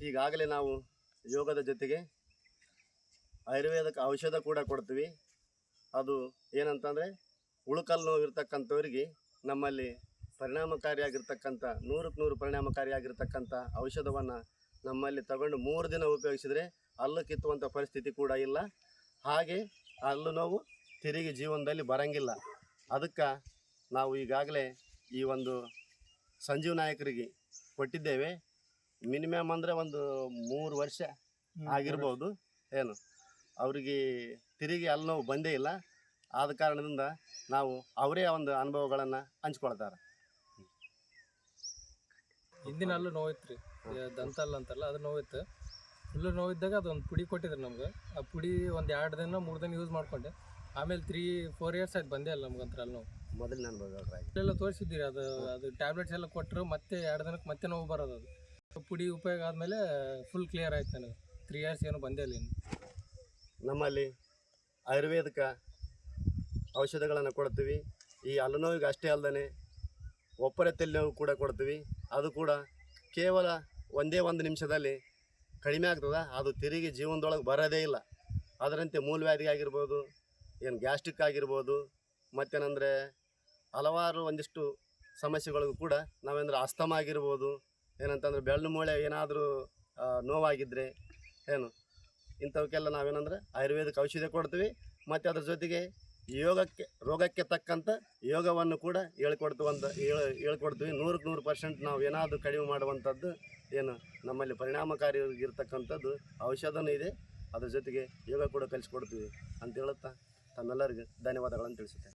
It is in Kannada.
ಈಗಾಗಲೇ ನಾವು ಯೋಗದ ಜೊತೆಗೆ ಆಯುರ್ವೇದಕ್ಕೆ ಔಷಧ ಕೂಡ ಕೊಡ್ತೀವಿ. ಅದು ಏನಂತಂದರೆ ಉಳುಕಲ್ಲು ನೋವು ಇರ್ತಕ್ಕಂಥವ್ರಿಗೆ ನಮ್ಮಲ್ಲಿ ಪರಿಣಾಮಕಾರಿಯಾಗಿರ್ತಕ್ಕಂಥ 100% ಪರಿಣಾಮಕಾರಿಯಾಗಿರ್ತಕ್ಕಂಥ ಔಷಧವನ್ನು ನಮ್ಮಲ್ಲಿ ತಗೊಂಡು 3 ದಿನ ಉಪಯೋಗಿಸಿದರೆ ಹಲ್ಲು ಕಿತ್ತುವಂಥ ಪರಿಸ್ಥಿತಿ ಕೂಡ ಇಲ್ಲ. ಹಾಗೆ ಹಲ್ಲು ನೋವು ತಿರುಗಿ ಜೀವನದಲ್ಲಿ ಬರಂಗಿಲ್ಲ. ಅದಕ್ಕೆ ನಾವು ಈಗಾಗಲೇ ಈ ಒಂದು ಸಂಜೀವ್ ನಾಯಕರಿಗೆ ಕೊಟ್ಟಿದ್ದೇವೆ. ಮಿನಿಮಮ್ ಅಂದರೆ ಒಂದು 3 ವರ್ಷ ಆಗಿರ್ಬೋದು ಏನು, ಅವರಿಗೆ ತಿರುಗಿ ಹಲ್ಲು ನೋವು ಬಂದೇ ಇಲ್ಲ. ಆದ ಕಾರಣದಿಂದ ನಾವು ಅವರೇ ಒಂದು ಅನುಭವಗಳನ್ನು ಹಂಚ್ಕೊಳ್ತಾರೆ. ಹಿಂದಿನ ಹಲ್ಲು ನೋವಿತ್ತು ರೀ, ದಂತಲ್ಲ ಅಂತಲ್ಲ, ಅದು ನೋವಿತ್ತು. ಫುಲ್ಲು ನೋವಿದ್ದಾಗ ಅದೊಂದು ಪುಡಿ ಕೊಟ್ಟಿದ್ರು ನಮ್ಗೆ. ಆ ಪುಡಿ ಒಂದು 2 ದಿನ 3 ದಿನ ಯೂಸ್ ಮಾಡಿಕೊಂಡೆ. ಆಮೇಲೆ 3-4 ಇಯರ್ಸ್ ಆಯ್ತು ಬಂದೇ ಇಲ್ಲ ನಮ್ಗಂತ ಅಲ್ಲಿ ನೋವು. ಮೊದಲಿನ ಅನುಭವ ಎಲ್ಲ ತೋರಿಸಿದ್ದೀರಿ. ಅದು ಟ್ಯಾಬ್ಲೆಟ್ಸ್ ಎಲ್ಲ ಕೊಟ್ಟರು, ಮತ್ತೆ 2 ದಿನಕ್ಕೆ ಮತ್ತೆ ನೋವು ಬರೋದು. ಅದು ಪುಡಿ ಉಪಯೋಗ ಆದಮೇಲೆ ಫುಲ್ ಕ್ಲಿಯರ್ ಆಯ್ತು ನನಗೆ. 3 ಇಯರ್ಸ್ ಏನು ಬಂದೇ ಇಲ್ಲ ಇನ್ನು. ನಮ್ಮಲ್ಲಿ ಆಯುರ್ವೇದಿಕ ಔಷಧಗಳನ್ನು ಕೊಡ್ತೀವಿ. ಈ ಹಲ್ಲು ನೋವಿಗೆ ಅಷ್ಟೇ ಅಲ್ಲದೆ ಒಪ್ಪರೆ ತಲೆ ನೋವು ಕೂಡ ಕೊಡ್ತೀವಿ. ಅದು ಕೂಡ ಕೇವಲ ಒಂದೇ 1 ನಿಮಿಷದಲ್ಲಿ ಕಡಿಮೆ ಆಗ್ತದೆ. ಅದು ತಿರುಗಿ ಜೀವನದೊಳಗೆ ಬರೋದೇ ಇಲ್ಲ. ಅದರಂತೆ ಮೂಲವ್ಯಾಧಿ ಆಗಿರ್ಬೋದು, ಏನು ಗ್ಯಾಸ್ಟ್ರಿಕ್ ಆಗಿರ್ಬೋದು, ಮತ್ತೇನೆಂದರೆ ಹಲವಾರು ಒಂದಿಷ್ಟು ಸಮಸ್ಯೆಗಳಿಗೂ ಕೂಡ ನಾವೇಂದ್ರೆ ಅಸ್ತಮ ಆಗಿರ್ಬೋದು, ಏನಂತಂದರೆ ಬೆಳ್ಳು ಮೂಳೆ ಏನಾದರೂ ನೋವಾಗಿದ್ದರೆ ಏನು, ಇಂಥವಕ್ಕೆಲ್ಲ ನಾವೇನಂದ್ರೆ ಆಯುರ್ವೇದಿಕ್ ಔಷಧಿ ಕೊಡ್ತೀವಿ. ಮತ್ತು ಅದ್ರ ಜೊತೆಗೆ ರೋಗಕ್ಕೆ ತಕ್ಕಂಥ ಯೋಗವನ್ನು ಕೂಡ ಹೇಳ್ಕೊಡ್ತೀವಿ. 100% ನಾವು ಏನಾದರೂ ಕಡಿಮೆ ಮಾಡುವಂಥದ್ದು ಏನು ನಮ್ಮಲ್ಲಿ ಪರಿಣಾಮಕಾರಿಯಾಗಿರ್ತಕ್ಕಂಥದ್ದು ಔಷಧನೂ ಇದೆ. ಅದ್ರ ಜೊತೆಗೆ ಯೋಗ ಕೂಡ ಕಲಿಸ್ಕೊಡ್ತೀವಿ ಅಂತ ಹೇಳುತ್ತಾ ತಮ್ಮೆಲ್ಲರಿಗೂ ಧನ್ಯವಾದಗಳನ್ನು ತಿಳಿಸುತ್ತೇನೆ.